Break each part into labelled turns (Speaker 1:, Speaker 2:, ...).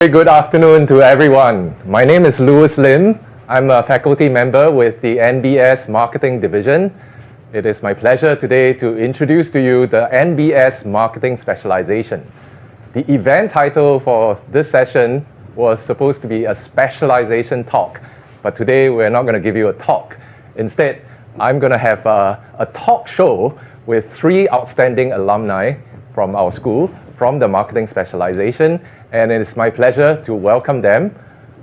Speaker 1: Very good afternoon to everyone. My name is Louis Lim. I'm a faculty member with the NBS Marketing Division. It is my pleasure today to introduce to you the NBS Marketing Specialization. The event title for this session was supposed to be a specialization talk, but today we're not going to give you a talk. Instead, I'm going to have a talk show with 3 outstanding alumni from our school, from the Marketing Specialization, and it is my pleasure to welcome them.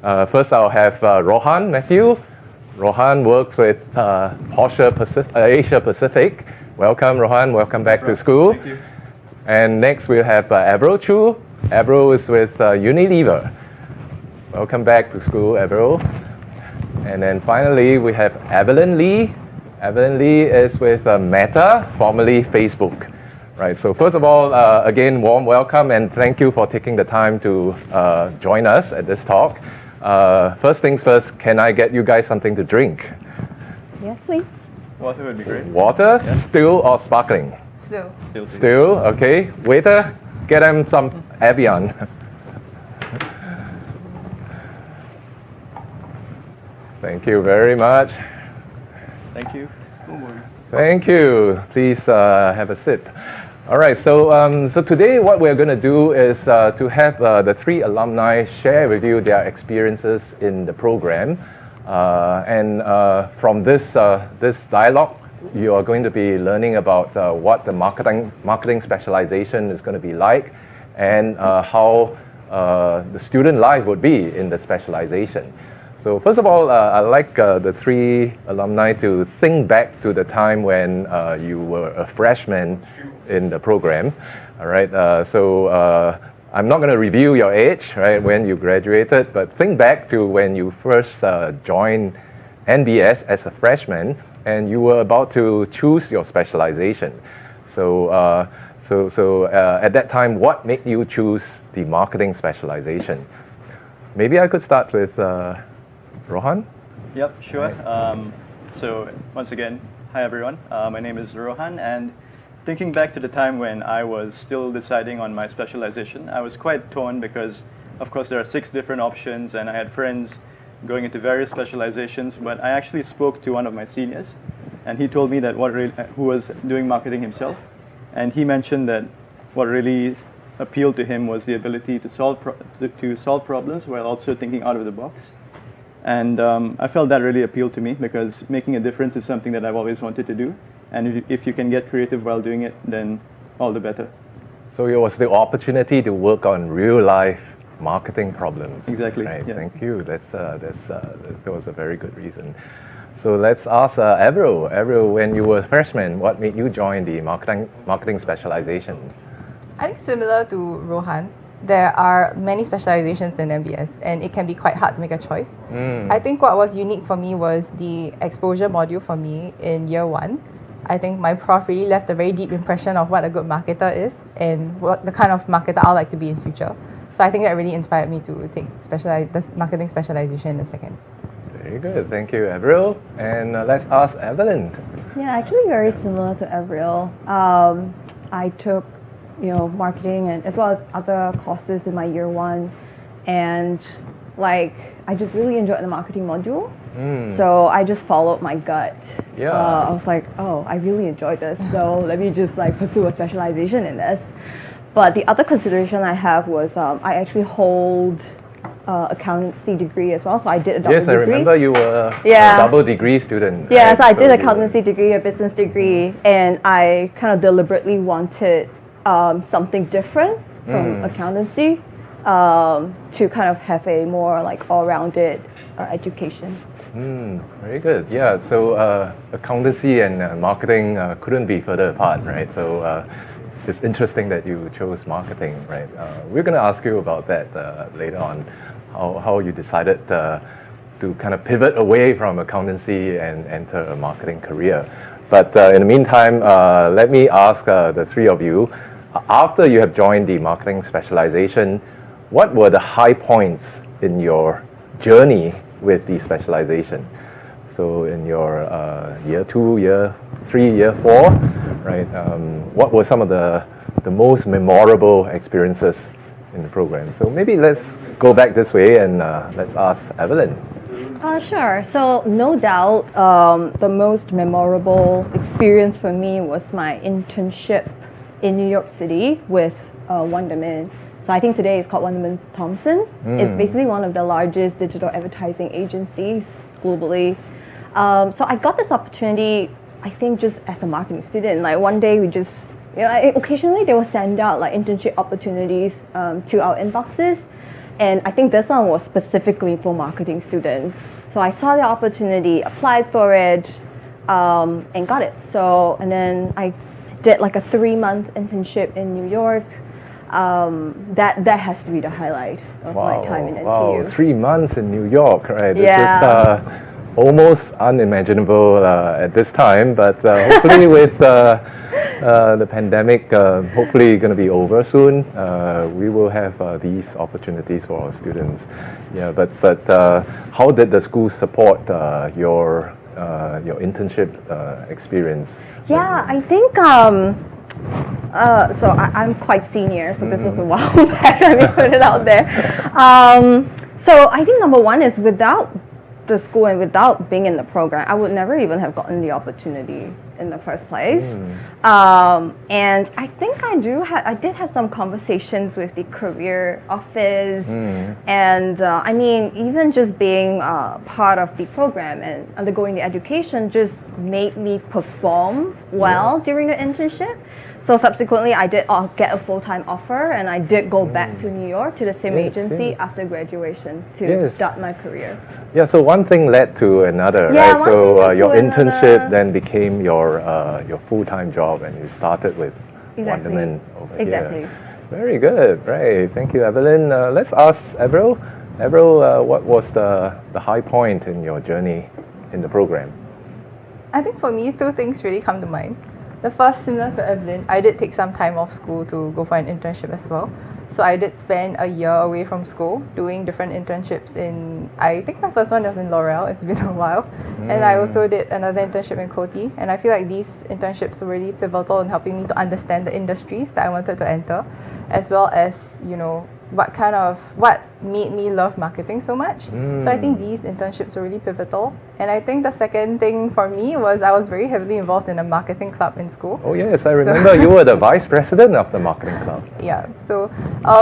Speaker 1: First, I'll have Rohan Matthew. Rohan works with Porsche Asia Pacific. Welcome, Rohan. Welcome back to school.
Speaker 2: Thank you.
Speaker 1: And next, we'll have Avril Chu. Avril is with Unilever. Welcome back to school, Avril. And then finally, we have Evelyn Lee. Evelyn Lee is with Meta, formerly Facebook. Right, so first of all, again, warm welcome and thank you for taking the time to join us at this talk. First things first, can I get you guys something to drink?
Speaker 3: Yes, please.
Speaker 2: Water would be great.
Speaker 1: Water, still or sparkling?
Speaker 3: Still.
Speaker 1: Still, okay. Waiter, get them some Evian. Thank you very much.
Speaker 2: Thank you.
Speaker 1: Thank you. Please have a sip. All right, so today what we're going to do is to have the 3 alumni share with you their experiences in the program. And from this dialogue, you are going to be learning about what the marketing specialization is going to be like and how the student life would be in the specialization. So first of all, I'd like the 3 alumni to think back to the time when you were a freshman in the program. All right, I'm not going to review your age, right, when you graduated, but think back to when you first joined NBS as a freshman and you were about to choose your specialization. So at that time, what made you choose the marketing specialization? Maybe I could start with Rohan?
Speaker 2: Yep, sure. So once again, hi everyone. My name is Rohan, and thinking back to the time when I was still deciding on my specialization, I was quite torn because, of course, there are 6 different options, and I had friends going into various specializations. But I actually spoke to one of my seniors, and he told me that who was doing marketing himself, and he mentioned that what really appealed to him was the ability to solve problems while also thinking out of the box. And I felt that really appealed to me because making a difference is something that I've always wanted to do. And if you can get creative while doing it, then all the better.
Speaker 1: So it was the opportunity to work on real life marketing problems.
Speaker 2: Exactly.
Speaker 1: Right.
Speaker 2: Yeah.
Speaker 1: Thank you. That was a very good reason. So let's ask Avril. Avril, when you were a freshman, what made you join the marketing specialization?
Speaker 3: I think similar to Rohan, there are many specializations in MBS and it can be quite hard to make a choice. I think what was unique for me was the exposure module for me in year 1. I think my prof really left a very deep impression of what a good marketer is and what the kind of marketer I'd like to be in future. So I think that really inspired me to take the marketing specialization in the second.
Speaker 1: Very good. Thank you, Avril. And let's ask Evelyn.
Speaker 4: Yeah, actually very similar to Avril. I took marketing and as well as other courses in my year 1, and I just really enjoyed the marketing module. So I just followed my gut.
Speaker 1: Yeah.
Speaker 4: I was like, oh, I really enjoyed this, so let me just pursue a specialization in this. But the other consideration I have was I actually hold accountancy degree as well, so I did a double degree.
Speaker 1: Yes, I remember you were a double degree student.
Speaker 4: Yeah,
Speaker 1: right?
Speaker 4: so I did accountancy degree, a business degree, and I kind of deliberately wanted something different from accountancy to kind of have a more all-rounded education.
Speaker 1: Very good. Yeah, so accountancy and marketing couldn't be further apart, right? So it's interesting that you chose marketing, right? We're going to ask you about that later on, how you decided to kind of pivot away from accountancy and enter a marketing career. But in the meantime, let me ask the 3 of you, after you have joined the marketing specialization, what were the high points in your journey with the specialization? So in your year 2, year 3, year 4, right? What were some of the most memorable experiences in the program. So maybe let's go back this way and let's ask Evelyn.
Speaker 4: Sure. So no doubt, the most memorable experience for me was my internship in New York City with Wonderman. So I think today it's called Wonderman Thompson. It's basically one of the largest digital advertising agencies globally. So I got this opportunity, I think, just as a marketing student. Like one day we just, occasionally they will send out like internship opportunities to our inboxes. And I think this one was specifically for marketing students. So I saw the opportunity, applied for it, and got it. So, and then I did like a 3-month internship in New York. That has to be the highlight of my time in NTU.
Speaker 1: Wow, 3 months in New York, right?
Speaker 4: Yeah.
Speaker 1: This is almost unimaginable at this time, but hopefully with the pandemic hopefully going to be over soon, we will have these opportunities for our students. Yeah, but how did the school support your internship experience?
Speaker 4: Yeah, I think so I'm quite senior, so this was a while back. Let me put it out there. So I think number one is without the school and without being in the program, I would never even have gotten the opportunity in the first place. And I think I did have some conversations with the career office, and I mean, even just being part of the program and undergoing the education just made me perform well during the internship. So subsequently, I did get a full-time offer, and I did go back to New York to the same agency after graduation to start my career.
Speaker 1: Yeah, so one thing led to another, right? So your internship then became your full-time job, and you started with Wonderman over here. Very good, right? Thank you, Evelyn. Let's ask Avril. Avril, what was the high point in your journey in the program?
Speaker 3: I think for me, 2 things really come to mind. The first, similar to Evelyn, I did take some time off school to go for an internship as well. So I did spend a year away from school doing different internships in, I think my first one was in L'Oreal, it's been a while. And I also did another internship in Coty. And I feel like these internships were really pivotal in helping me to understand the industries that I wanted to enter, as well as, what made me love marketing so much. So I think these internships were really pivotal. And I think the second thing for me was I was very heavily involved in a marketing club in school.
Speaker 1: Oh yes, I remember you were the vice president of the marketing club.
Speaker 3: Yeah, so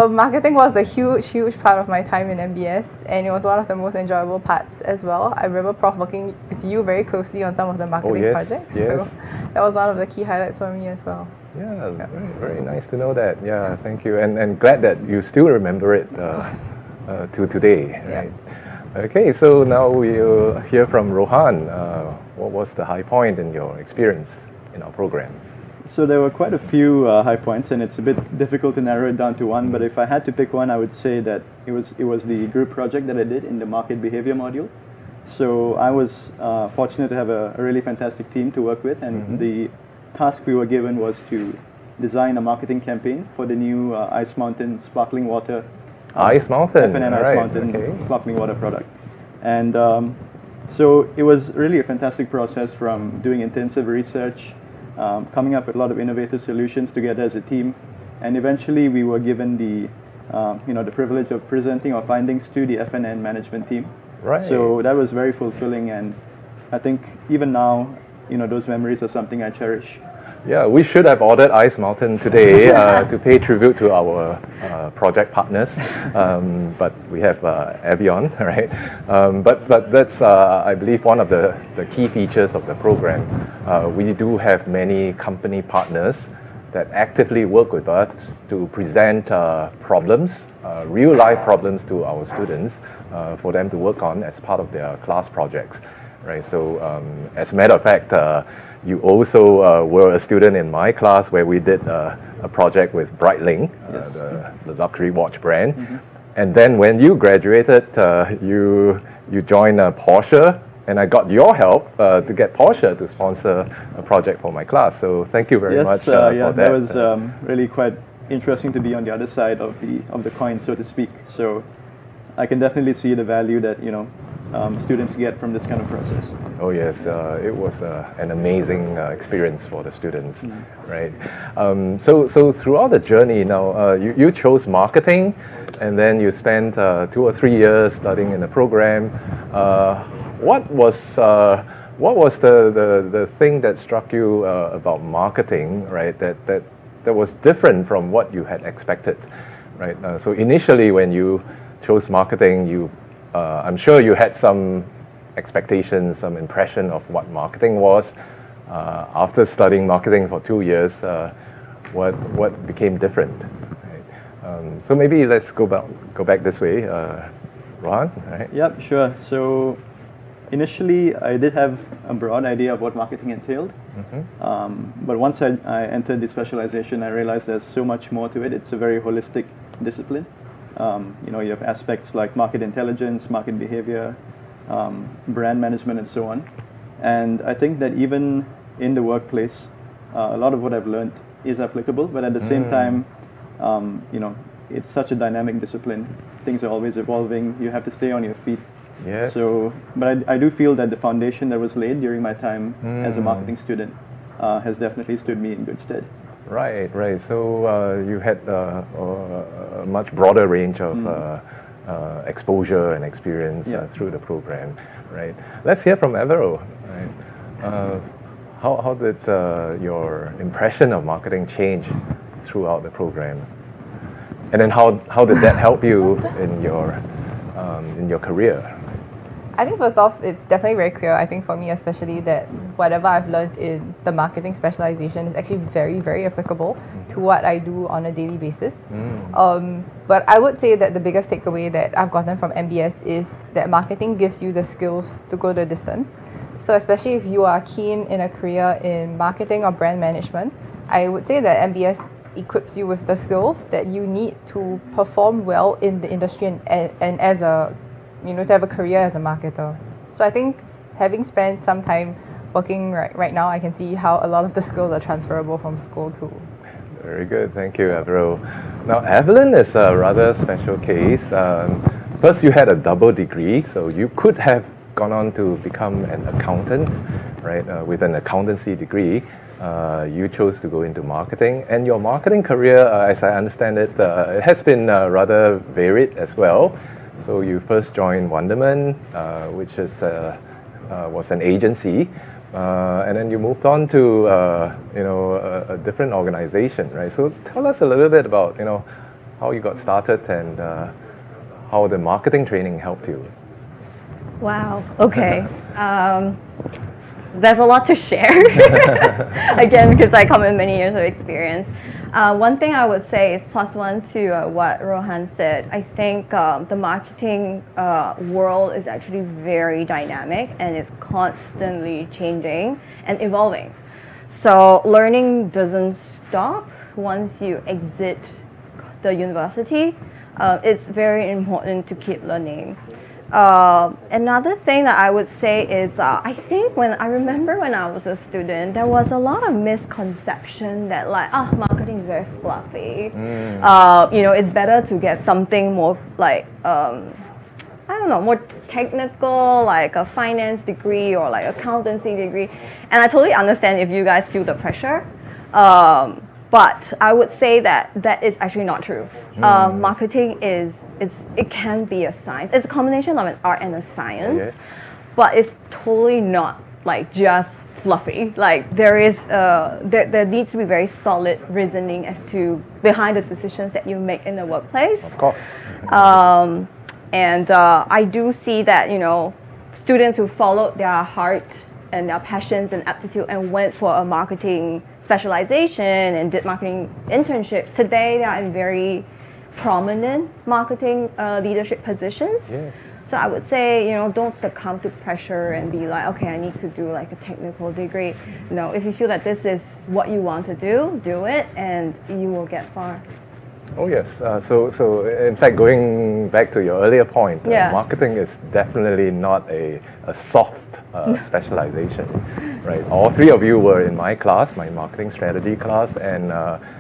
Speaker 3: marketing was a huge part of my time in MBS, and it was one of the most enjoyable parts as well. I remember Prof working with you very closely on some of the marketing projects. So that was one of the key highlights for me as well.
Speaker 1: Yeah, very, very nice to know that. Yeah, thank you. And glad that you still remember it to today, right? Okay, so now we'll hear from Rohan. What was the high point in your experience in our program?
Speaker 2: So there were quite a few high points, and it's a bit difficult to narrow it down to one, but if I had to pick one, I would say that it was the group project that I did in the market behavior module. So I was fortunate to have a really fantastic team to work with, and the task we were given was to design a marketing campaign for the new Ice Mountain sparkling water.
Speaker 1: Ice Mountain?
Speaker 2: FNN Ice Mountain sparkling water product. And so it was really a fantastic process, from doing intensive research, coming up with a lot of innovative solutions together as a team, and eventually we were given the privilege of presenting our findings to the FNN management team.
Speaker 1: Right.
Speaker 2: So that was very fulfilling, and I think even now, those memories are something I cherish.
Speaker 1: Yeah, we should have ordered Ice Mountain today to pay tribute to our project partners, but we have Evian, right? But that's, I believe, one of the key features of the program. We do have many company partners that actively work with us to present problems, real-life problems to our students for them to work on as part of their class projects. Right, so as a matter of fact, you also were a student in my class where we did a project with Breitling, the luxury watch brand. And then when you graduated, you joined Porsche, and I got your help to get Porsche to sponsor a project for my class. So thank you very much for that.
Speaker 2: That was really quite interesting to be on the other side of the coin, so to speak. So I can definitely see the value that students get from this kind of process.
Speaker 1: Oh yes, it was an amazing experience for the students, right? So throughout the journey now, you chose marketing, and then you spent 2 or 3 years studying in the program. What was the thing that struck you about marketing, right? That was different from what you had expected, right? So initially, when you chose marketing, I'm sure you had some expectations, some impression of what marketing was. After studying marketing for 2 years, what became different? Right? So maybe let's go back this way, Rohan. Right?
Speaker 2: Yep, sure. So initially, I did have a broad idea of what marketing entailed. But once I entered the specialization, I realized there's so much more to it. It's a very holistic discipline. You have aspects like market intelligence, market behavior, brand management, and so on. And I think that even in the workplace, a lot of what I've learned is applicable, but at the same time, it's such a dynamic discipline. Things are always evolving. You have to stay on your feet.
Speaker 1: Yes.
Speaker 2: So, but I do feel that the foundation that was laid during my time as a marketing student has definitely stood me in good stead.
Speaker 1: Right. So you had a much broader range of exposure and experience through the program, right? Let's hear from Avril. Right? How did your impression of marketing change throughout the program? And then how did that help you in your career?
Speaker 3: I think first off, it's definitely very clear, I think for me especially, that whatever I've learned in the marketing specialization is actually very, very applicable to what I do on a daily basis. But I would say that the biggest takeaway that I've gotten from MBS is that marketing gives you the skills to go the distance. So especially if you are keen in a career in marketing or brand management, I would say that MBS equips you with the skills that you need to perform well in the industry and as a to have a career as a marketer. So I think having spent some time working right now, I can see how a lot of the skills are transferable from school too.
Speaker 1: Very good, thank you, Avril. Now, Evelyn is a rather special case. First, you had a double degree, so you could have gone on to become an accountant, right? With an accountancy degree. You chose to go into marketing, and your marketing career, as I understand it, it has been rather varied as well. So you first joined Wonderman, which was an agency, and then you moved on to a different organization, right? So tell us a little bit about how you got started and how the marketing training helped you.
Speaker 4: Wow. Okay. There's a lot to share. Again, because I come with many years of experience. One thing I would say is +1 to what Rohan said. I think the marketing world is actually very dynamic and it's constantly changing and evolving. So learning doesn't stop once you exit the university. It's very important to keep learning. Another thing that I would say is I think I remember when I was a student, there was a lot of misconception that marketing is very fluffy. It's better to get something more like more technical, like a finance degree or like accountancy degree. And I totally understand if you guys feel the pressure. But I would say that is actually not true. Marketing it can be a science. It's a combination of an art and a science, but it's totally not like just fluffy. Like there needs to be very solid reasoning as to behind the decisions that you make in the workplace.
Speaker 1: Of course.
Speaker 4: And I do see that students who followed their heart and their passions and aptitude and went for a marketing specialization and did marketing internships, today they are in very prominent marketing leadership positions. Yes. So I would say, don't succumb to pressure and be like, okay, I need to do like a technical degree. No, if you feel that this is what you want to do it, and you will get far.
Speaker 1: Oh yes. So in fact, going back to your earlier point, marketing is definitely not a soft specialization, right? All three of you were in my class, my marketing strategy class, and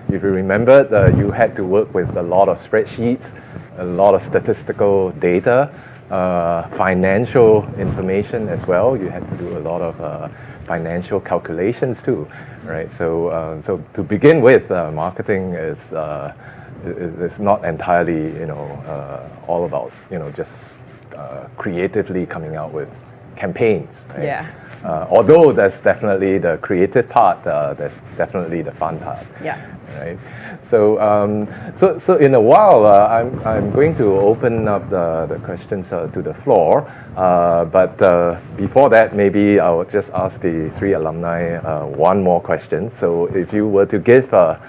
Speaker 1: if you remember, you had to work with a lot of spreadsheets, a lot of statistical data, financial information as well. You had to do a lot of financial calculations too, right? So to begin with, marketing is not entirely, all about, just creatively coming out with campaigns, right?
Speaker 4: Yeah.
Speaker 1: Although that's definitely the creative part, that's definitely the fun part.
Speaker 4: Yeah.
Speaker 1: Right. So, so in a while, I'm going to open up the questions to the floor. But before that, maybe I will just ask the three alumni one more question. So, if you were to give a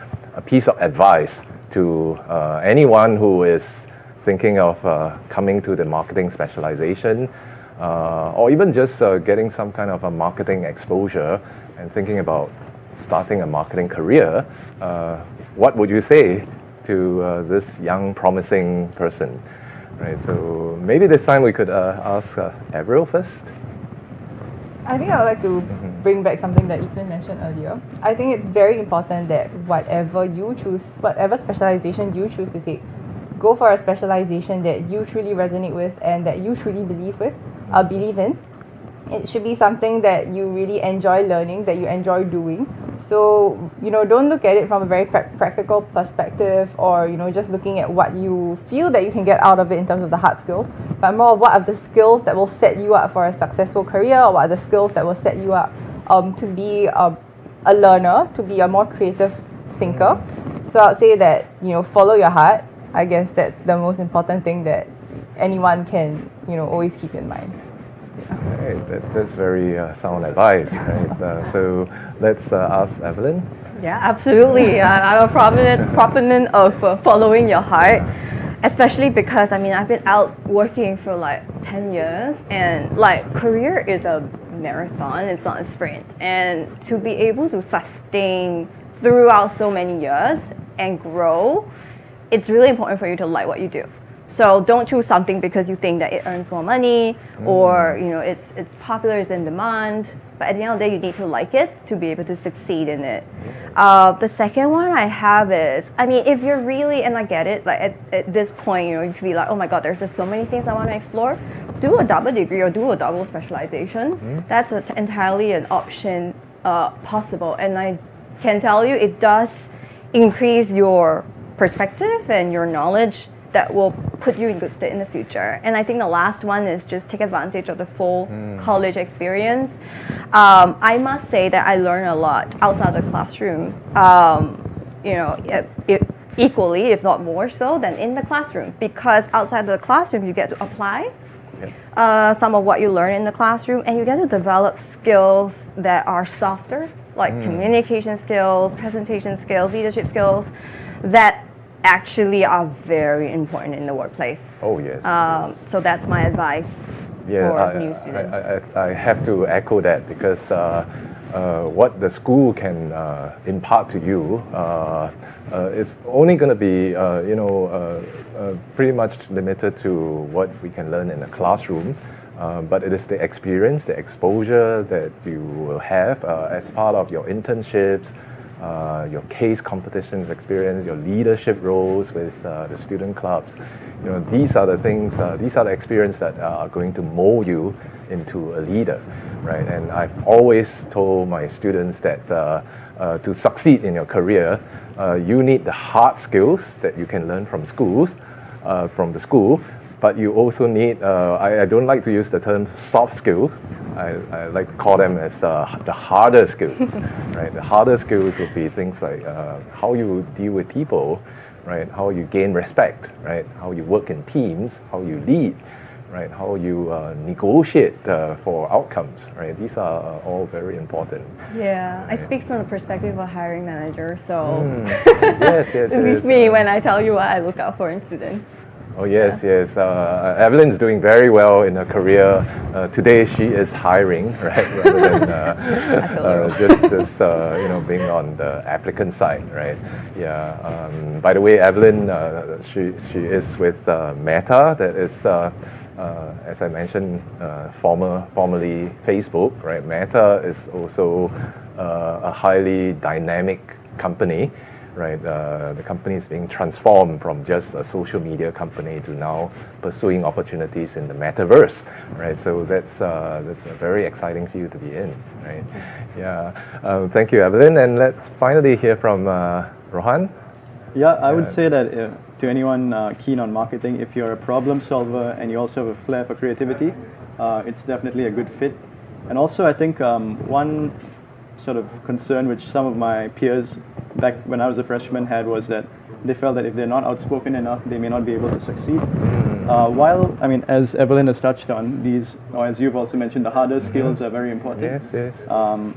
Speaker 1: piece of advice to anyone who is thinking of coming to the marketing specialization, or even just getting some kind of a marketing exposure and thinking about starting a marketing career, what would you say to this young, promising person? Right. So maybe this time we could ask Avril first.
Speaker 3: I think I would like to bring back something that Ethan mentioned earlier. I think it's very important that whatever you choose, whatever specialization you choose to take, go for a specialization that you truly resonate with and that you truly believe in. It should be something that you really enjoy learning, that you enjoy doing. So, don't look at it from a very practical perspective, or, just looking at what you feel that you can get out of it in terms of the hard skills, but more of what are the skills that will set you up for a successful career, or what are the skills that will set you up to be a learner, to be a more creative thinker. So I'd say that, follow your heart. I guess that's the most important thing that anyone can, always keep in mind.
Speaker 1: Right, that's very sound advice, right? So let's ask Evelyn.
Speaker 4: Yeah, absolutely. I'm a proponent of following your heart, especially because I've been out working for like 10 years, and like career is a marathon, it's not a sprint. And to be able to sustain throughout so many years and grow, it's really important for you to like what you do. So don't choose something because you think that it earns more money, or it's popular, it's in demand. But at the end of the day, you need to like it to be able to succeed in it. The second one I have is, if you're really, and I get it, like at this point, you could be like, oh my God, there's just so many things I want to explore. Do a double degree or do a double specialization. That's entirely an option possible, and I can tell you it does increase your perspective and your knowledge that will put you in good state in the future. And I think the last one is just take advantage of the full college experience. I must say that I learned a lot outside the classroom, equally, if not more so, than in the classroom. Because outside the classroom, you get to apply some of what you learn in the classroom, and you get to develop skills that are softer, like communication skills, presentation skills, leadership skills, that actually are very important in the workplace.
Speaker 1: Oh, yes.
Speaker 4: So that's my advice for new students.
Speaker 1: I have to echo that, because what the school can impart to you is only going to be, pretty much limited to what we can learn in the classroom. But it is the experience, the exposure that you will have as part of your internships, your case competitions experience, your leadership roles with the student clubs. These are the things, these are the experience that are going to mold you into a leader, right? And I've always told my students that to succeed in your career, you need the hard skills that you can learn from the school, but you also need, I don't like to use the term soft skills. I like to call them as the harder skills, right? The harder skills would be things like how you deal with people, right? How you gain respect, right? How you work in teams, how you lead, right? How you negotiate for outcomes, right? These are all very important.
Speaker 4: Yeah, I speak from the perspective of a hiring manager, so
Speaker 1: yes,
Speaker 4: believe me when I tell you what I look out for in students.
Speaker 1: Oh yes, yes. Evelyn's doing very well in her career. Today she is hiring, right, rather than just being on the applicant side, right? Yeah. By the way, Evelyn, she is with Meta. That is, as I mentioned, formerly Facebook, right? Meta is also a highly dynamic company. right? The company is being transformed from just a social media company to now pursuing opportunities in the metaverse, right? So that's a very exciting field to be in, right? Yeah. Thank you, Evelyn. And let's finally hear from Rohan.
Speaker 2: Yeah, I would say that to anyone keen on marketing, if you're a problem solver and you also have a flair for creativity, it's definitely a good fit. And also, I think one sort of concern which some of my peers back when I was a freshman had was that they felt that if they're not outspoken enough, they may not be able to succeed. While, I mean, as Evelyn has touched on, these, or as you've also mentioned, the harder skills are very important.
Speaker 1: Yes, yes.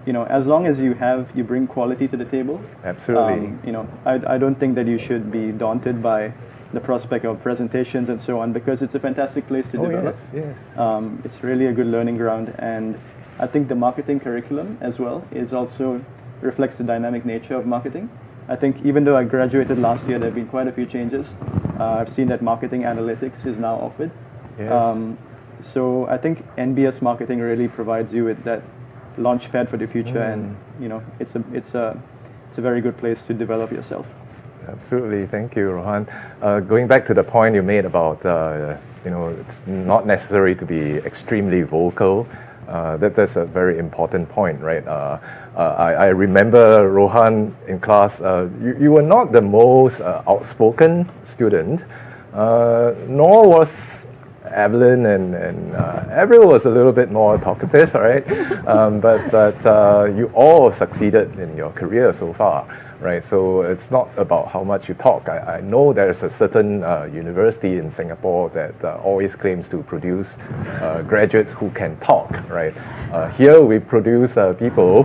Speaker 2: You know, as long as you bring quality to the table.
Speaker 1: Absolutely.
Speaker 2: You know, I don't think that you should be daunted by the prospect of presentations and so on, because it's a fantastic place to develop.
Speaker 1: Yes, yes.
Speaker 2: It's really a good learning ground, and I think the marketing curriculum as well is also reflects the dynamic nature of marketing. I think even though I graduated last year, there have been quite a few changes. I've seen that marketing analytics is now offered.
Speaker 1: Yes.
Speaker 2: So I think NBS marketing really provides you with that launchpad for the future, and you know, it's a very good place to develop yourself.
Speaker 1: Absolutely, thank you, Rohan. Going back to the point you made about, you know, it's not necessary to be extremely vocal. That's a very important point, right? I remember, Rohan, in class, you were not the most outspoken student, nor was Evelyn, and Avril was a little bit more talkative, right? But you all succeeded in your career so far, right? So it's not about how much you talk. I know there's a certain university in Singapore that always claims to produce graduates who can talk, right? Here we produce people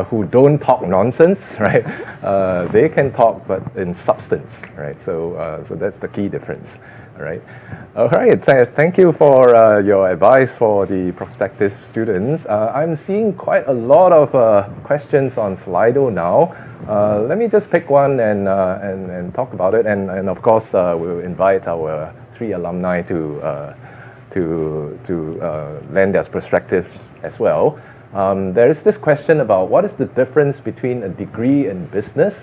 Speaker 1: who don't talk nonsense, right? They can talk, but in substance, right? So that's the key difference. All right. All right. Thank you for your advice for the prospective students. I'm seeing quite a lot of questions on Slido now. Let me just pick one and talk about it. And of course, we'll invite our 3 alumni to lend their perspectives as well. There is this question about what is the difference between a degree in business,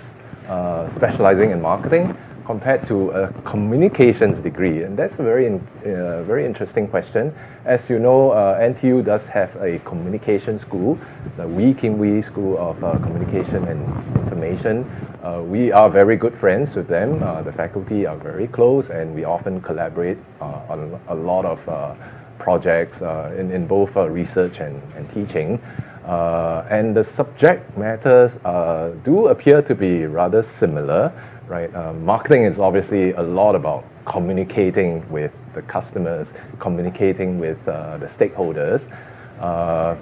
Speaker 1: specializing in marketing, compared to a communications degree, and that's a very interesting question. As you know, NTU does have a communication school, the Wee Kim Wee School of Communication and Information. We are very good friends with them. The faculty are very close, and we often collaborate on a lot of projects in both research and teaching. And the subject matters do appear to be rather similar. Right, marketing is obviously a lot about communicating with the customers, communicating with the stakeholders,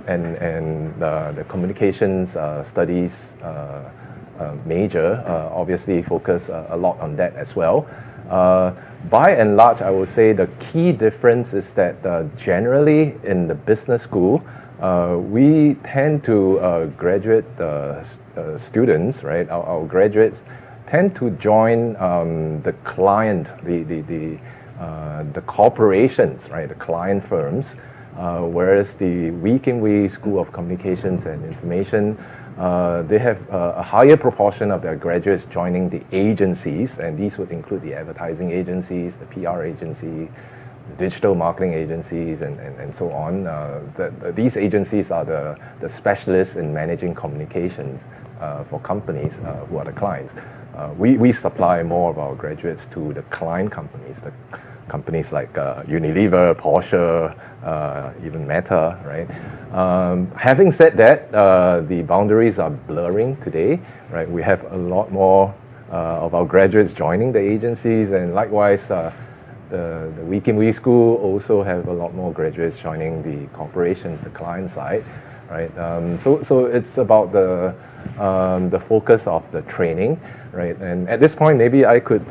Speaker 1: and the communications studies major obviously focus a lot on that as well. By and large, I would say the key difference is that generally in the business school, we tend to graduate students, right? Our graduates tend to join the client, the corporations, right, the client firms, whereas the Wee Kim Wee School of Communications and Information, they have a higher proportion of their graduates joining the agencies, and these would include the advertising agencies, the PR agency, the digital marketing agencies, and so on. These agencies are the specialists in managing communications for companies who are the clients. We supply more of our graduates to the client companies, the companies like Unilever, Porsche, even Meta, right? Having said that, the boundaries are blurring today, right? We have a lot more of our graduates joining the agencies, and likewise, the Wee Kim Wee School also have a lot more graduates joining the corporations, the client side, right? So it's about the focus of the training, right? And at this point, maybe I could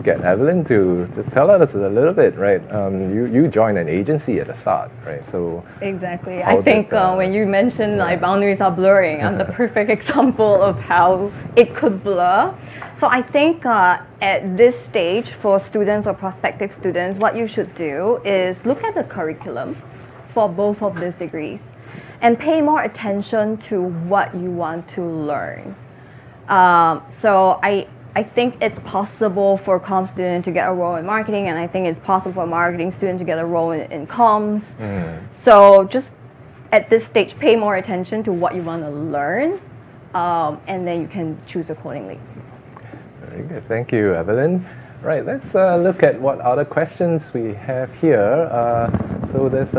Speaker 1: get Evelyn to tell us a little bit, right? You joined an agency at the start, right? So
Speaker 4: exactly. I think when you mentioned like boundaries are blurring, I'm the perfect example of how it could blur. So I think at this stage for students or prospective students, what you should do is look at the curriculum for both of these degrees and pay more attention to what you want to learn. So I think it's possible for a comm student to get a role in marketing, and I think it's possible for a marketing student to get a role in comms. So just at this stage, pay more attention to what you want to learn, and then you can choose accordingly.
Speaker 1: Very good. Thank you, Evelyn. Right, let's look at what other questions we have here. So there's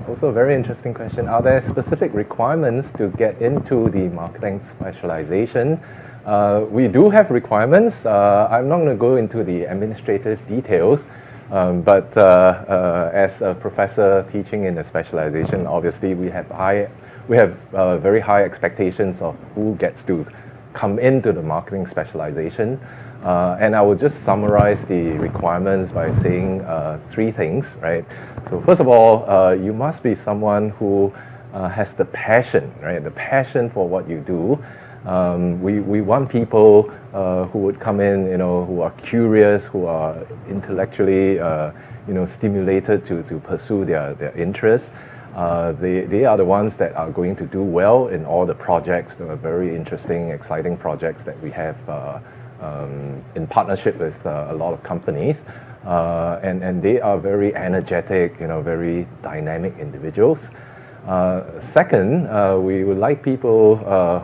Speaker 1: also a very interesting question. Are there specific requirements to get into the marketing specialization? We do have requirements. I'm not going to go into the administrative details, but as a professor teaching in a specialization, obviously we have very high expectations of who gets to come into the marketing specialization. And I will just summarize the requirements by saying three things, right? So first of all, you must be someone who has the passion, right? The passion for what you do. We want people who would come in, who are curious, who are intellectually, stimulated to pursue their interests. They are the ones that are going to do well in all the projects, the very interesting, exciting projects that we have in partnership with a lot of companies. And they are very energetic, very dynamic individuals. Second, we would like people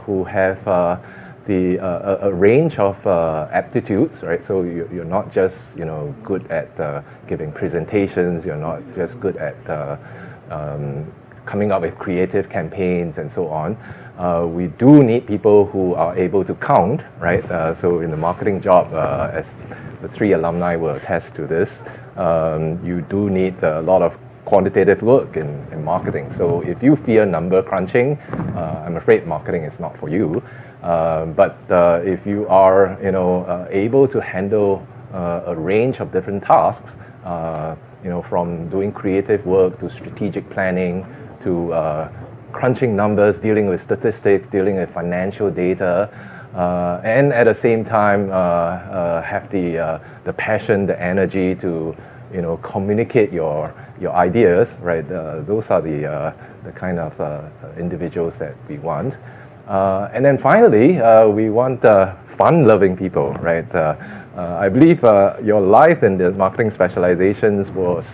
Speaker 1: who have a range of aptitudes, right? So you're not just good at giving presentations. You're not just good at coming up with creative campaigns and so on. We do need people who are able to count, right? So in the marketing job, as the three alumni will attest to this, you do need a lot of quantitative work in marketing. So if you fear number crunching, I'm afraid marketing is not for you. But if you are able to handle a range of different tasks, from doing creative work to strategic planning to crunching numbers, dealing with statistics, dealing with financial data, and at the same time have the passion, the energy to communicate your ideas, right? Those are the kind of individuals that we want. And then finally, we want fun-loving people, right? I believe your life in the marketing specializations was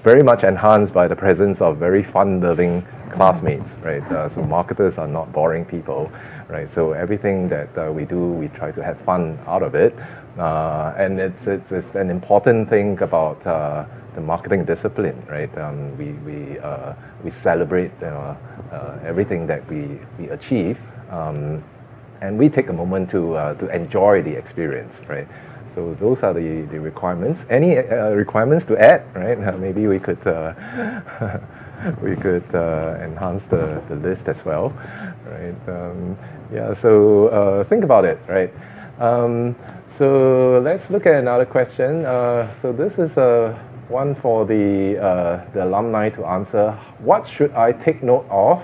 Speaker 1: very much enhanced by the presence of very fun-loving classmates, right? So marketers are not boring people, right? So everything that we do, we try to have fun out of it. And it's an important thing about the marketing discipline, right? We celebrate everything that we achieve, and we take a moment to enjoy the experience, right? So those are the requirements. Any requirements to add, right? Maybe we could enhance the list as well, right? So think about it, right? So let's look at another question. So this is one for the alumni to answer. What should I take note of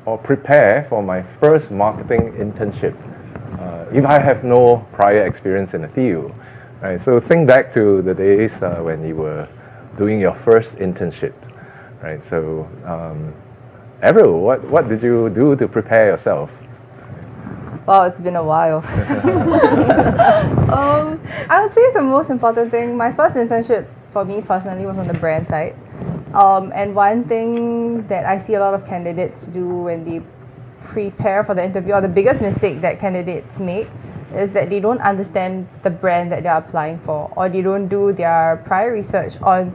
Speaker 1: or prepare for my first marketing internship if I have no prior experience in the field? Right. So think back to the days when you were doing your first internship, right? So Avril, what did you do to prepare yourself?
Speaker 3: Wow, it's been a while. I would say the most important thing, my first internship for me personally was on the brand side. And one thing that I see a lot of candidates do when they prepare for the interview, or the biggest mistake that candidates make, is that they don't understand the brand that they're applying for, or they don't do their prior research on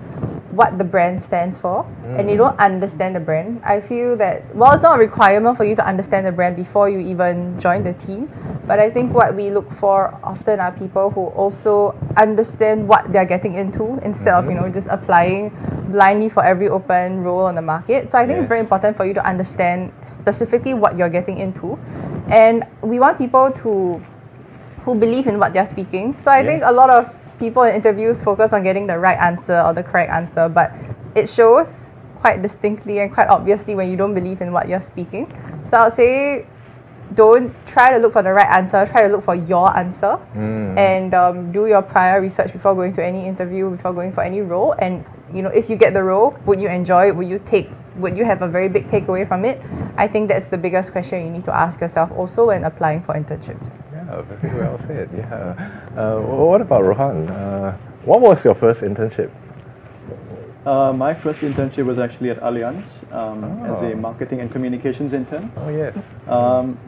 Speaker 3: what the brand stands for, and they don't understand the brand. I feel that, well, it's not a requirement for you to understand the brand before you even join the team, but I think what we look for often are people who also understand what they're getting into, instead of just applying blindly for every open role on the market. So I think it's very important for you to understand specifically what you're getting into, and we want people who believe in what they're speaking. So I think a lot of people in interviews focus on getting the right answer or the correct answer, but it shows quite distinctly and quite obviously when you don't believe in what you're speaking. So I'll say, don't try to look for the right answer, try to look for your answer, and do your prior research before going to any interview, before going for any role. And if you get the role, would you enjoy it? Would you take would you have a very big takeaway from it? I think that's the biggest question you need to ask yourself also when applying for internships.
Speaker 1: Yeah, very well said. Yeah. What about Rohan? What was your first internship?
Speaker 2: My first internship was actually at Allianz as a marketing and communications intern.
Speaker 1: Oh yes.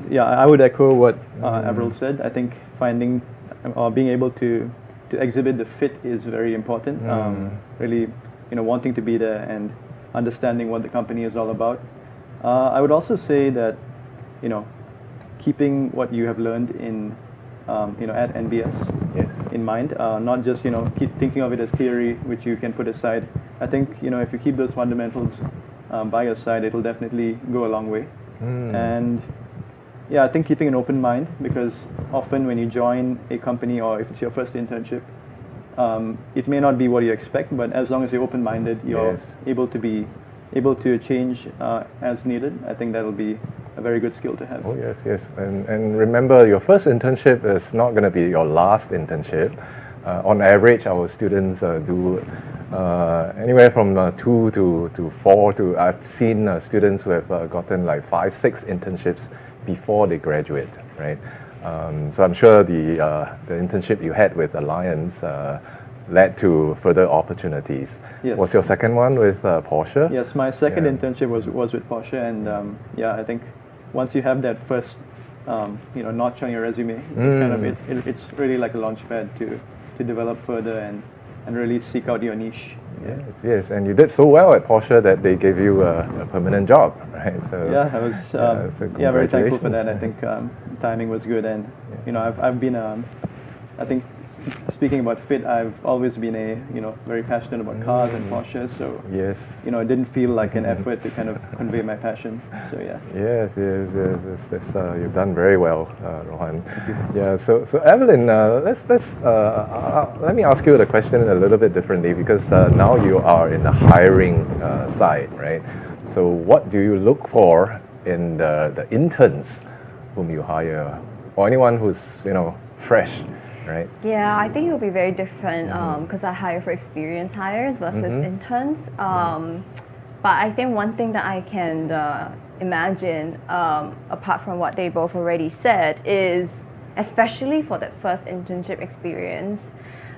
Speaker 2: Yeah, I would echo what Avril said. I think finding or being able to exhibit the fit is very important. Really, wanting to be there and understanding what the company is all about. I would also say that, keeping what you have learned in, at NBS in mind, not just, keep thinking of it as theory, which you can put aside. I think, if you keep those fundamentals by your side, it'll definitely go a long way. And yeah, I think keeping an open mind, because often when you join a company or if it's your first internship, it may not be what you expect, but as long as you're open-minded, you're able to change as needed. I think that'll be a very good skill to have.
Speaker 1: Oh yes, yes. And remember, your first internship is not going to be your last internship. On average, our students do anywhere from 2 to 4 to, I've seen students who have gotten like 5, 6 internships before they graduate, right? So I'm sure the internship you had with Alliance led to further opportunities.
Speaker 2: Yes.
Speaker 1: Was your second one with Porsche?
Speaker 2: Yes, my second internship was with Porsche, and I think once you have that first notch on your resume, it's really like a launch pad to develop further and really seek out your niche.
Speaker 1: Yes, yes, and you did so well at Porsche that they gave you a permanent job, right? So,
Speaker 2: yeah, I was very thankful for that. I think timing was good, and I've been I think, speaking about fit, I've always been very passionate about cars and Porsche, so
Speaker 1: yes,
Speaker 2: it didn't feel like an effort to kind of convey my passion. So yeah.
Speaker 1: Yes, you've done very well, Rohan. Yeah. So Evelyn, let me ask you the question a little bit differently, because now you are in the hiring side, right? So what do you look for in the interns whom you hire, or anyone who's fresh? Right.
Speaker 4: Yeah, I think it'll be very different because I hire for experienced hires versus interns. But I think one thing that I can imagine, apart from what they both already said, is especially for that first internship experience.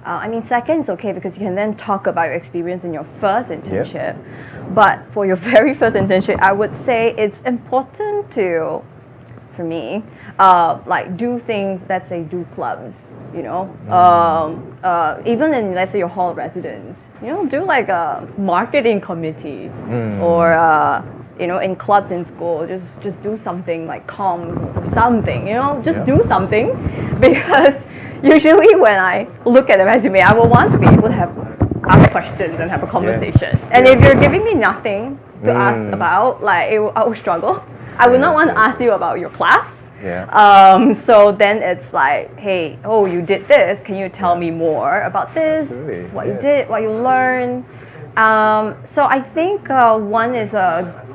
Speaker 4: I mean, second is okay because you can then talk about your experience in your first internship. But for your very first internship, I would say it's important to, for me, like do things, let's say do clubs. Even in, let's say, your hall of residence, do like a marketing committee or in clubs in school, just do something like comms or something, just do something, because usually when I look at a resume, I will want to be able to ask questions and have a conversation. And if you're giving me nothing to ask about, like I will struggle. I would not want to ask you about your class. So then it's like, hey, you did this. Can you tell me more about this?
Speaker 1: Absolutely.
Speaker 4: What you did, what you learned. So I think one is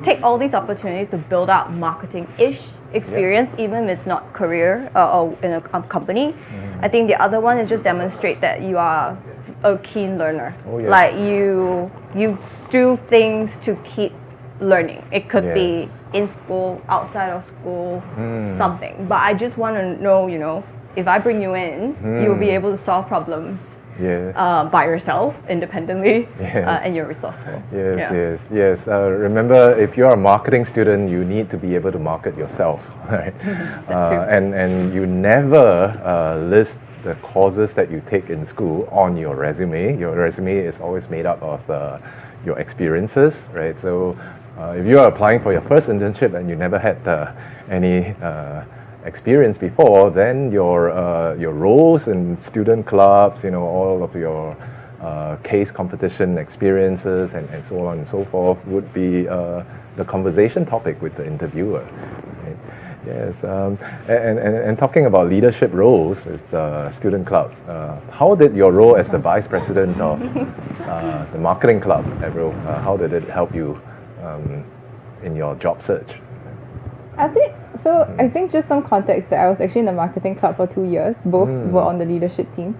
Speaker 4: take all these opportunities to build out marketing-ish experience, even if it's not career or in a company. I think the other one is just demonstrate that you are a keen learner. Like you do things to keep learning. It could be in school, outside of school, something. But I just want to know, if I bring you in, you'll be able to solve problems by yourself, independently, and you're resourceful.
Speaker 1: Yes. Remember, if you're a marketing student, you need to be able to market yourself, right? And you never list the courses that you take in school on your resume. Your resume is always made up of your experiences, right? So if you are applying for your first internship and you never had any experience before, then your roles in student clubs, all of your case competition experiences and so on and so forth would be the conversation topic with the interviewer. Right? Yes, and talking about leadership roles with student club, how did your role as the vice president of the marketing club, Avril, how did it help you in your job search?
Speaker 3: I think just some context that I was actually in the marketing club for 2 years. Both were on the leadership team.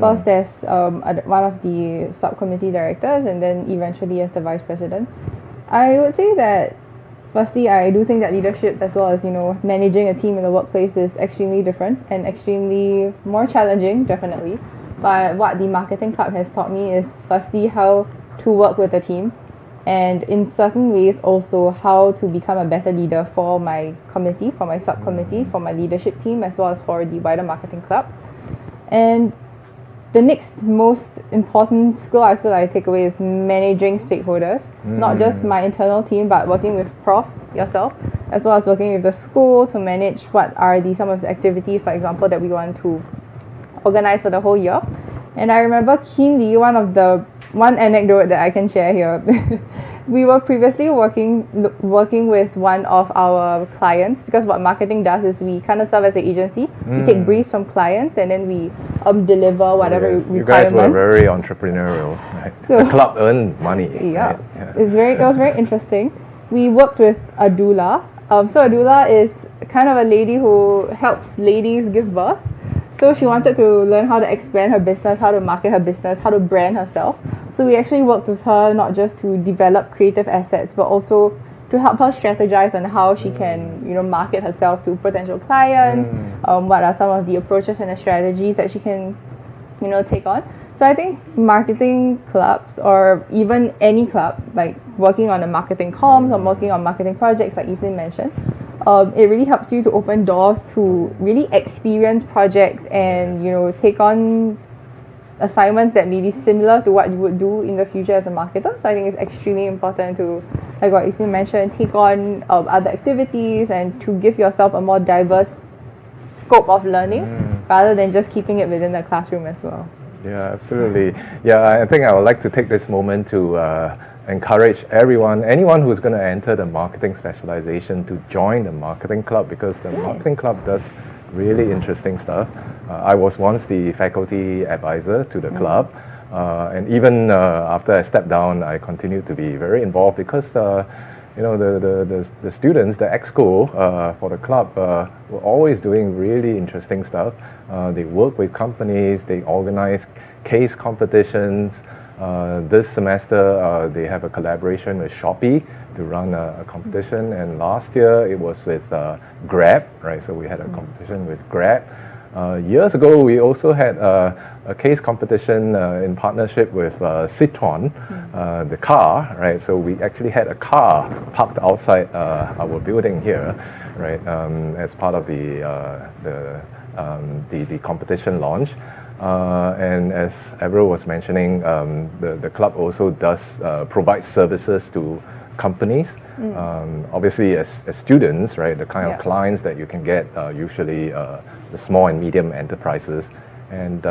Speaker 3: First as one of the subcommittee directors, and then eventually as the vice president. I would say that firstly, I do think that leadership as well as, managing a team in the workplace is extremely different and extremely more challenging, definitely. But what the marketing club has taught me is firstly how to work with a team, and in certain ways also how to become a better leader for my committee, for my subcommittee, for my leadership team, as well as for the wider marketing club. And the next most important skill I feel I take away is managing stakeholders, not just my internal team, but working with Prof, yourself, as well as working with the school to manage what are some of the activities, for example, that we want to organize for the whole year. And I remember keenly one anecdote that I can share here. We were previously working with one of our clients, because what marketing does is we kind of serve as an agency. We take briefs from clients and then we deliver whatever requirements.
Speaker 1: You guys were very entrepreneurial. Right?
Speaker 3: So,
Speaker 1: the club earned money.
Speaker 3: Yeah,
Speaker 1: right?
Speaker 3: it was very interesting. We worked with a doula. So a doula is kind of a lady who helps ladies give birth. So she wanted to learn how to expand her business, how to market her business, how to brand herself. So we actually worked with her not just to develop creative assets, but also to help her strategize on how she can, market herself to potential clients. What are some of the approaches and the strategies that she can, take on. So I think marketing clubs, or even any club, like working on a marketing comms or working on marketing projects like Evelyn mentioned, it really helps you to open doors to really experience projects and, take on assignments that may be similar to what you would do in the future as a marketer. So I think it's extremely important to, like what Evelyn mentioned, take on other activities and to give yourself a more diverse scope of learning rather than just keeping it within the classroom as well.
Speaker 1: Yeah, absolutely. Yeah, I think I would like to take this moment to encourage anyone who's going to enter the marketing specialization, to join the marketing club, because the marketing club does really interesting stuff. I was once the faculty advisor to the club, and even after I stepped down, I continued to be very involved, because the students, the exco for the club, were always doing really interesting stuff. They work with companies, they organize case competitions. This semester, they have a collaboration with Shopee to run a competition, and last year it was with Grab, right? So we had a competition with Grab. Years ago, we also had a case competition in partnership with Citroën, the car, right? So we actually had a car parked outside our building here, right, as part of the competition launch. And as Avril was mentioning, the club also does provide services to companies. Obviously, as students, right, the kind of clients that you can get usually the small and medium enterprises. And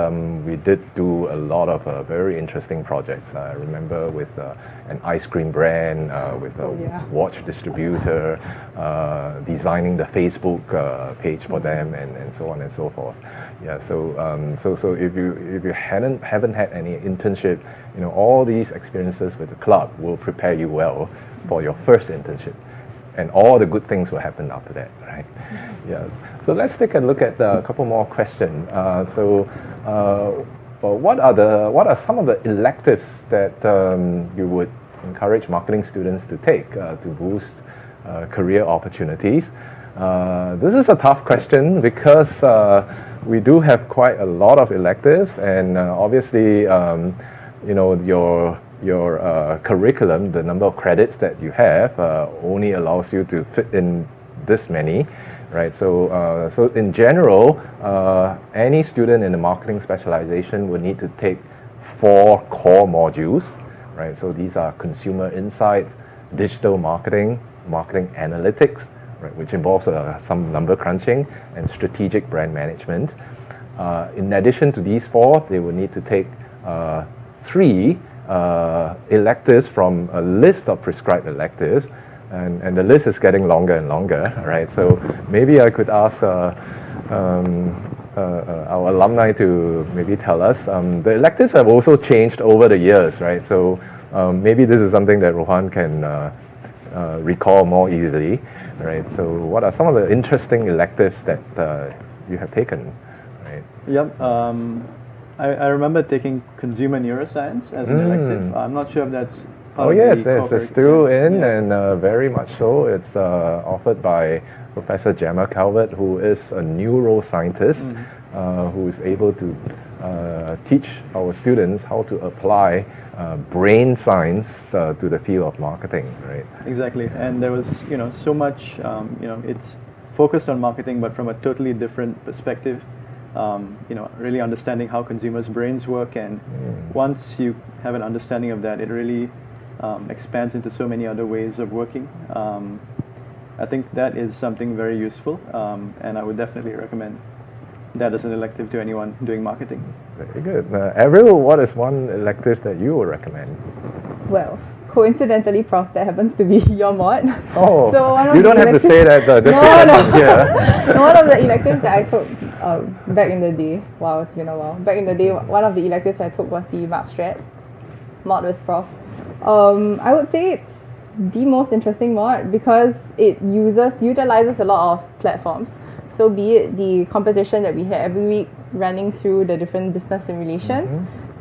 Speaker 1: we did do a lot of very interesting projects. I remember with an ice cream brand, with a watch distributor, designing the Facebook page for them, and so on and so forth. Yeah, so if you haven't had any internship, all these experiences with the club will prepare you well for your first internship, and all the good things will happen after that, right? Yeah. So let's take a look at a couple more questions. What are some of the electives that you would encourage marketing students to take to boost career opportunities? This is a tough question, because we do have quite a lot of electives, and obviously, your curriculum, the number of credits that you have, only allows you to fit in this many, right? So in general, any student in the marketing specialization would need to take 4 core modules, right? So these are consumer insights, digital marketing, marketing analytics, right, which involves some number crunching, and strategic brand management. In addition to these 4, they will need to take 3 electives from a list of prescribed electives, and the list is getting longer and longer, right? So maybe I could ask our alumni to maybe tell us. The electives have also changed over the years, right? So maybe this is something that Rohan can recall more easily, right? So what are some of the interesting electives that you have taken, right?
Speaker 2: Yep. I remember taking consumer neuroscience as an elective. I'm not sure if that's
Speaker 1: Oh
Speaker 2: of
Speaker 1: yes,
Speaker 2: the
Speaker 1: yes,
Speaker 2: corporate-
Speaker 1: it's still in,
Speaker 2: yeah.
Speaker 1: and very much so. It's offered by Professor Gemma Calvert, who is a neuroscientist, who is able to teach our students how to apply brain science to the field of marketing, right?
Speaker 2: Exactly, and there was so much it's focused on marketing, but from a totally different perspective. Really understanding how consumers' brains work, and once you have an understanding of that, it really expands into so many other ways of working. I think that is something very useful, and I would definitely recommend that as an elective to anyone doing marketing.
Speaker 1: Very good. Avril, what is one elective that you would recommend?
Speaker 3: Well, coincidentally, Prof, that happens to be your mod.
Speaker 1: Oh,
Speaker 3: So one of
Speaker 1: you
Speaker 3: the
Speaker 1: don't have to say that. Just
Speaker 3: No, one of the electives that I took back in the day, wow, it's been a while. Back in the day, one of the electives I took was the Mark Strat mod with Prof. I would say it's the most interesting mod because it utilizes a lot of platforms. So be it the competition that we had every week running through the different business simulations,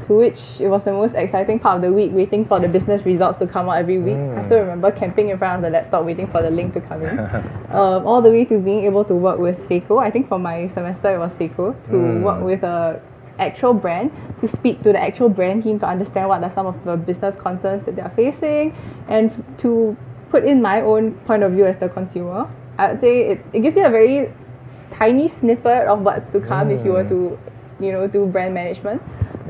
Speaker 3: to which it was the most exciting part of the week, waiting for the business results to come out every week. I still remember camping in front of the laptop waiting for the link to come in. All the way to being able to work with Seiko. I think for my semester it was Seiko, to work with a actual brand, to speak to the actual brand team to understand what are some of the business concerns that they are facing, and to put in my own point of view as the consumer. I would say it gives you a very tiny snippet of what's to come if you were to, do brand management.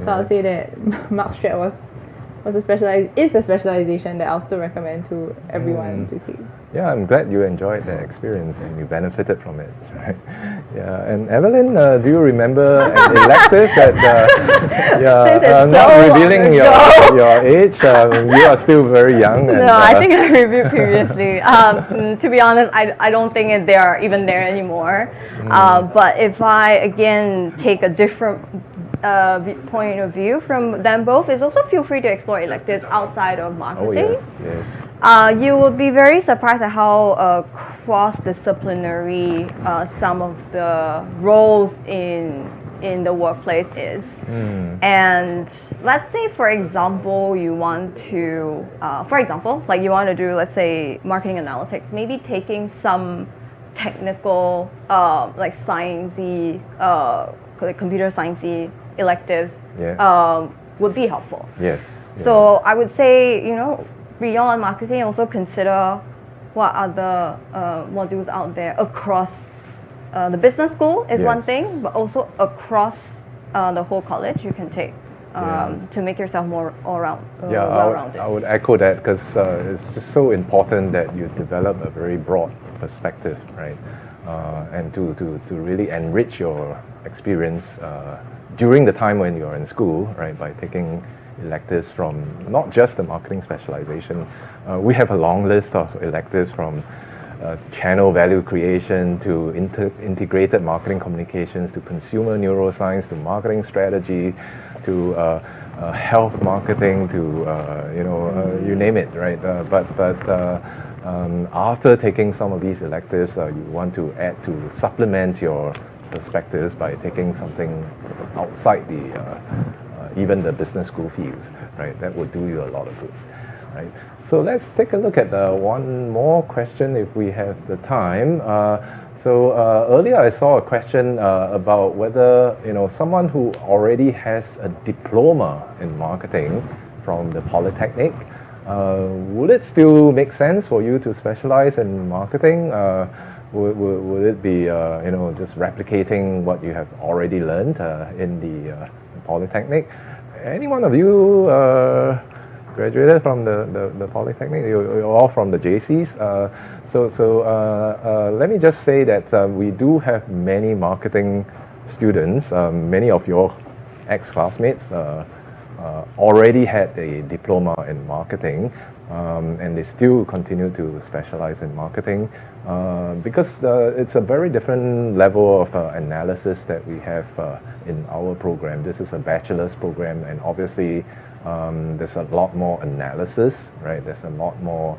Speaker 3: So I'll say that Mark Strat is a specialization that I'll still recommend to everyone to take.
Speaker 1: Yeah, I'm glad you enjoyed that experience and you benefited from it, right? Yeah, and Evelyn, do you remember an elective that, not revealing your age, you are still very young. And,
Speaker 4: No, I think I reviewed previously. To be honest, I don't think they are even there anymore. But if I, again, take a different point of view from them both, is also feel free to explore electives outside of marketing.
Speaker 1: Oh, yes.
Speaker 4: You will be very surprised at how cross-disciplinary some of the roles in the workplace is. And let's say, for example, you want to, do, let's say, marketing analytics, maybe taking some technical, like sciencey, like computer sciencey electives would be helpful.
Speaker 1: Yes.
Speaker 4: So I would say, beyond marketing, also consider what other modules out there across the business school is one thing, but also across the whole college you can take to make yourself more well-rounded.
Speaker 1: I would echo that because it's just so important that you develop a very broad perspective, right? And to really enrich your experience during the time when you're in school, right, by taking electives from not just the marketing specialization. We have a long list of electives from channel value creation to integrated marketing communications to consumer neuroscience to marketing strategy to health marketing to you name it, right? But after taking some of these electives, you want to add to supplement your perspectives by taking something outside even the business school fields, right? That would do you a lot of good, right? So let's take a look at one more question if we have the time. So earlier I saw a question about whether someone who already has a diploma in marketing from the Polytechnic, would it still make sense for you to specialize in marketing? Would it be just replicating what you have already learned in the Polytechnic? Any one of you graduated from the Polytechnic? You're all from the JCs. So let me just say that we do have many marketing students. Many of your ex-classmates already had a diploma in marketing, and they still continue to specialize in marketing because it's a very different level of analysis that we have in our program. This is a bachelor's program, and obviously there's a lot more analysis, right? There's a lot more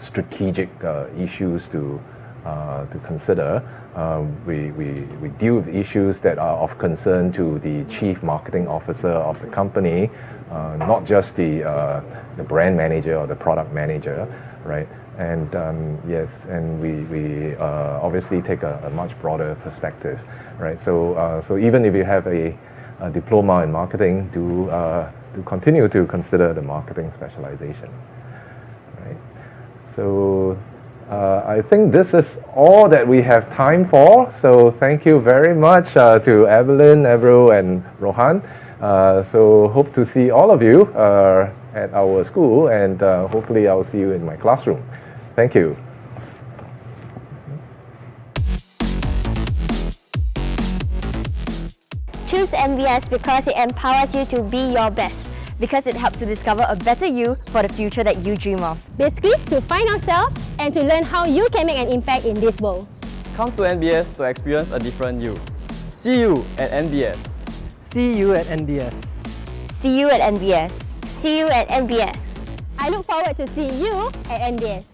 Speaker 1: strategic issues to to consider. We deal with issues that are of concern to the chief marketing officer of the company, not just the brand manager or the product manager, right? And yes, and we obviously take a much broader perspective, right? So even if you have a diploma in marketing, do continue to consider the marketing specialization, right? So I think this is all that we have time for. So thank you very much to Evelyn, Avril, and Rohan. So hope to see all of you at our school, and hopefully I'll see you in my classroom. Thank you.
Speaker 5: Choose MBS because it empowers you to be your best, because it helps to discover a better you for the future that you dream of.
Speaker 6: Basically, to find ourselves and to learn how you can make an impact in this world.
Speaker 7: Come to NBS to experience a different you. See you at NBS.
Speaker 8: See you at NBS.
Speaker 5: See you at NBS. See you at NBS.
Speaker 6: I look forward to seeing you at NBS.